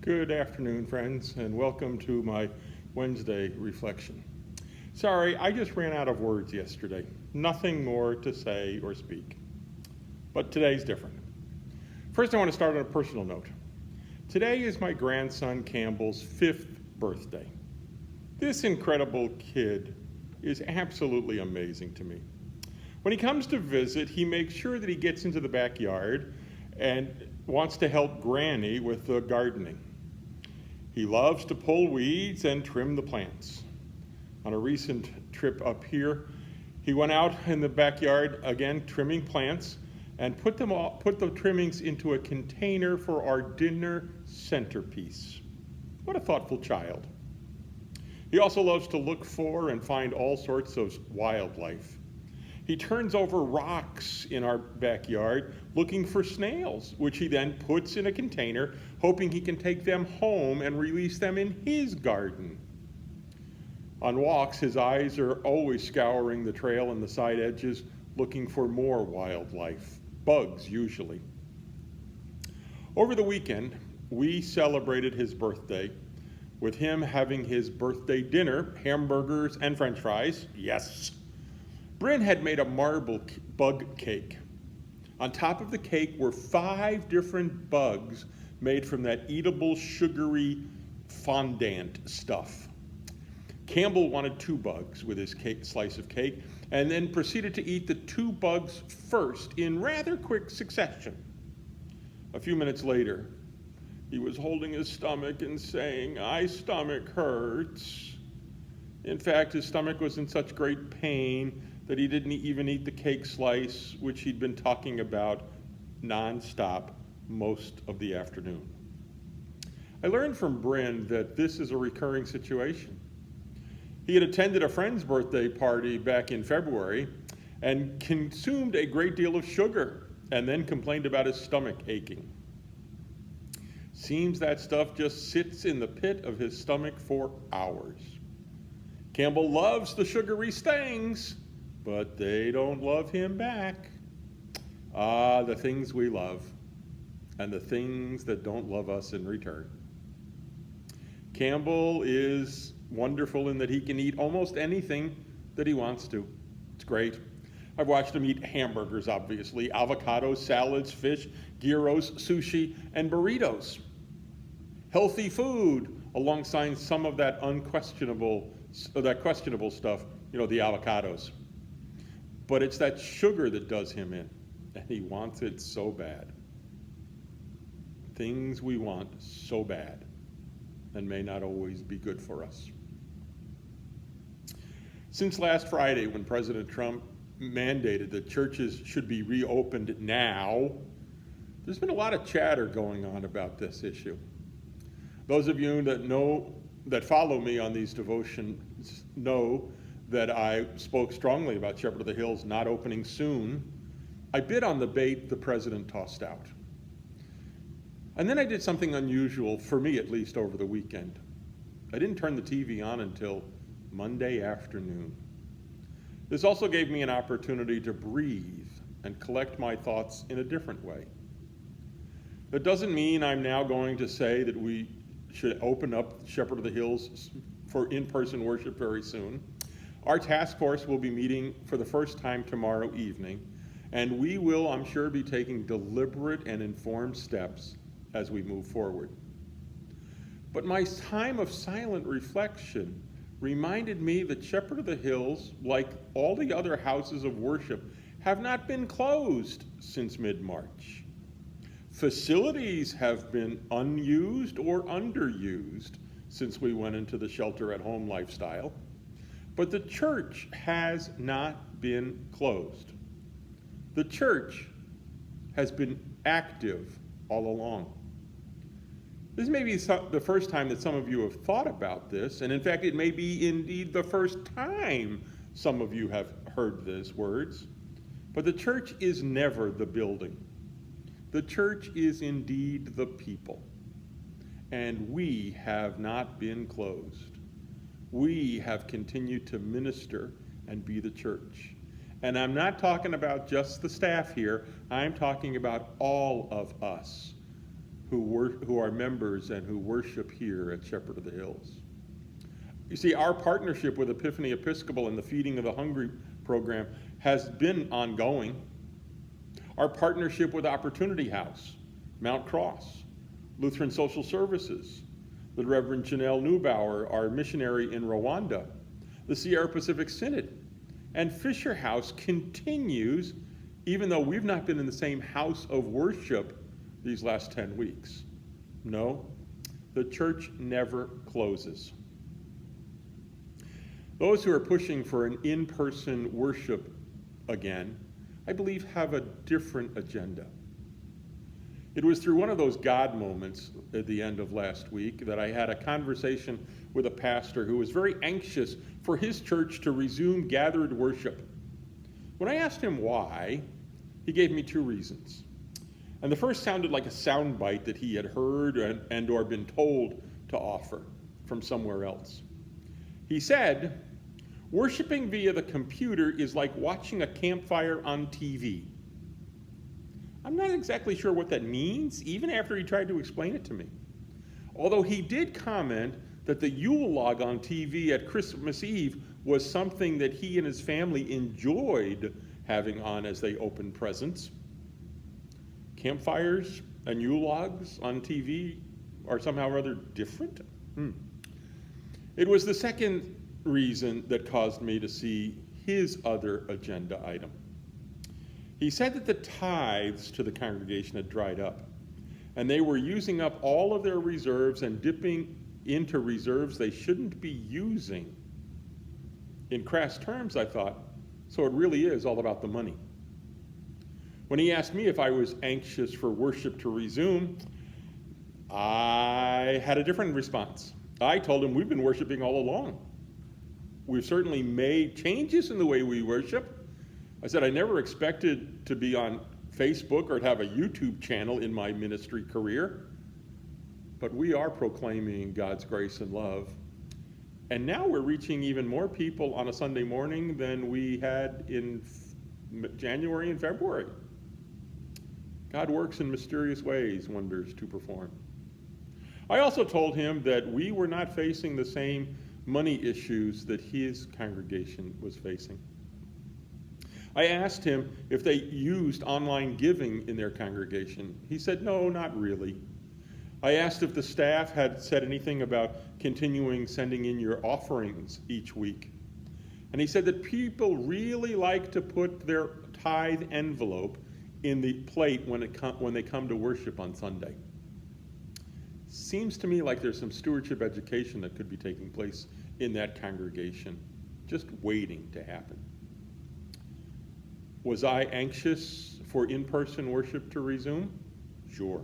Good afternoon, friends, and welcome to my Wednesday reflection. Sorry, I just ran out of words yesterday. Nothing more to say or speak. But today's different. First, I want to start on a personal note. Today is my grandson Campbell's 5th birthday. This incredible kid is absolutely amazing to me. When he comes to visit, he makes sure that he gets into the backyard and wants to help Granny with the gardening. He loves to pull weeds and trim the plants. On a recent trip up here, he went out in the backyard again trimming plants and put the trimmings into a container for our dinner centerpiece. What a thoughtful child. He also loves to look for and find all sorts of wildlife. He turns over rocks in our backyard looking for snails, which he then puts in a container, hoping he can take them home and release them in his garden. On walks, his eyes are always scouring the trail and the side edges, looking for more wildlife, bugs usually. Over the weekend, we celebrated his birthday with him having his birthday dinner, hamburgers and french fries, yes. Bryn had made a marble bug cake. On top of the cake were 5 different bugs made from that eatable, sugary fondant stuff. Campbell wanted 2 bugs with his slice of cake and then proceeded to eat the 2 bugs first in rather quick succession. A few minutes later, he was holding his stomach and saying, "My stomach hurts." In fact, his stomach was in such great pain that he didn't even eat the cake slice, which he'd been talking about nonstop most of the afternoon. I learned from Bryn that this is a recurring situation. He had attended a friend's birthday party back in February and consumed a great deal of sugar and then complained about his stomach aching. Seems that stuff just sits in the pit of his stomach for hours. Campbell loves the sugary things, but they don't love him back. Ah, the things we love, and the things that don't love us in return. Campbell is wonderful in that he can eat almost anything that he wants to. It's great. I've watched him eat hamburgers, obviously, avocados, salads, fish, gyros, sushi, and burritos. Healthy food alongside some of that questionable stuff, the avocados. But it's that sugar that does him in, and he wants it so bad. Things we want so bad and may not always be good for us. Since last Friday, when President Trump mandated that churches should be reopened now, there's been a lot of chatter going on about this issue. Those of you that follow me on these devotions know that I spoke strongly about Shepherd of the Hills not opening soon. I bid on the bait the president tossed out. And then I did something unusual, for me at least, over the weekend. I didn't turn the TV on until Monday afternoon. This also gave me an opportunity to breathe and collect my thoughts in a different way. That doesn't mean I'm now going to say that we should open up Shepherd of the Hills for in-person worship very soon. Our task force will be meeting for the first time tomorrow evening, and we will, I'm sure, be taking deliberate and informed steps as we move forward. But my time of silent reflection reminded me that Shepherd of the Hills, like all the other houses of worship, have not been closed since mid-March. Facilities have been unused or underused since we went into the shelter-at-home lifestyle. But the church has not been closed. The church has been active all along. This may be the first time that some of you have thought about this, and in fact, it may be indeed the first time some of you have heard these words. But the church is never the building. The church is indeed the people, and we have not been closed. We have continued to minister and be the church. And I'm not talking about just the staff here. I'm talking about all of us who are members and who worship here at Shepherd of the Hills. You see, our partnership with Epiphany Episcopal and the Feeding of the Hungry program has been ongoing. Our partnership with Opportunity House, Mount Cross, Lutheran Social Services, the Reverend Janelle Neubauer, our missionary in Rwanda, the Sierra Pacific Synod, and Fisher House continues, even though we've not been in the same house of worship these last 10 weeks. No, the church never closes. Those who are pushing for an in-person worship again, I believe, have a different agenda. It was through one of those God moments at the end of last week that I had a conversation with a pastor who was very anxious for his church to resume gathered worship. When I asked him why, he gave me two reasons. And the first sounded like a soundbite that he had heard and or been told to offer from somewhere else. He said, worshiping via the computer is like watching a campfire on TV. I'm not exactly sure what that means, even after he tried to explain it to me. Although he did comment that the Yule log on TV at Christmas Eve was something that he and his family enjoyed having on as they opened presents. Campfires and Yule logs on TV are somehow rather different. It was the second reason that caused me to see his other agenda item. He said that the tithes to the congregation had dried up, and they were using up all of their reserves and dipping into reserves they shouldn't be using. In crass terms, I thought, so it really is all about the money. When he asked me if I was anxious for worship to resume, I had a different response. I told him we've been worshiping all along. We've certainly made changes in the way we worship. I said I never expected to be on Facebook or to have a YouTube channel in my ministry career, but we are proclaiming God's grace and love. And now we're reaching even more people on a Sunday morning than we had in January and February. God works in mysterious ways, wonders to perform. I also told him that we were not facing the same money issues that his congregation was facing. I asked him if they used online giving in their congregation. He said, no, not really. I asked if the staff had said anything about continuing sending in your offerings each week. And he said that people really like to put their tithe envelope in the plate when they come to worship on Sunday. Seems to me like there's some stewardship education that could be taking place in that congregation, just waiting to happen. Was I anxious for in-person worship to resume? Sure,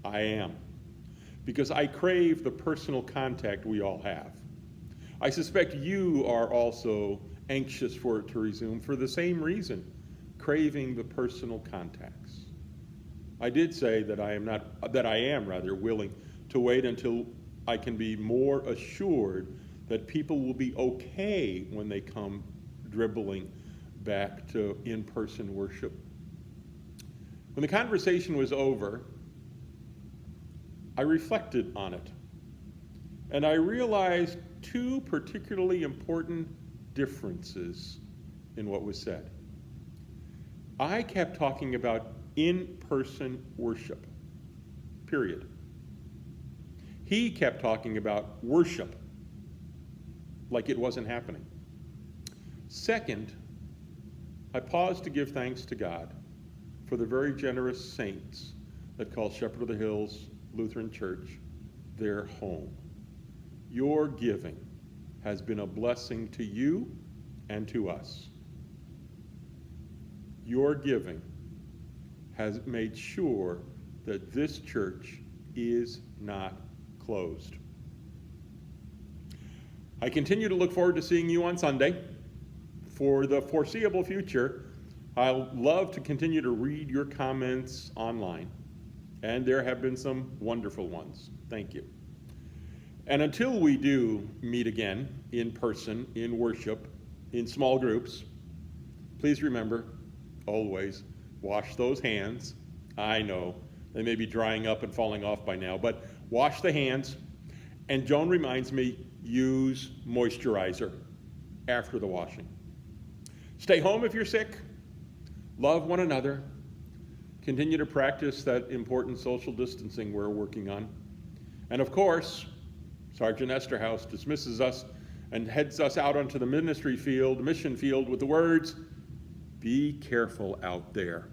I am, because I crave the personal contact we all have. I suspect you are also anxious for it to resume for the same reason, craving the personal contacts. I did say that I am willing to wait until I can be more assured that people will be okay when they come dribbling back to in-person worship. When the conversation was over, I reflected on it, and I realized two particularly important differences in what was said. I kept talking about in-person worship, period. He kept talking about worship like it wasn't happening. Second, I paused to give thanks to God for the very generous saints that call Shepherd of the Hills Lutheran Church their home. Your giving has been a blessing to you and to us. Your giving has made sure that this church is not closed. I continue to look forward to seeing you on Sunday. For the foreseeable future, I'll love to continue to read your comments online, and there have been some wonderful ones. Thank you. And until we do meet again in person, in worship, in small groups, please remember, always, wash those hands. I know, They may be drying up and falling off by now, but wash the hands. And Joan reminds me, use moisturizer after the washing. Stay home if you're sick. Love one another. Continue to practice that important social distancing we're working on. And of course, Sergeant Esterhaus dismisses us and heads us out onto the mission field with the words, "Be careful out there."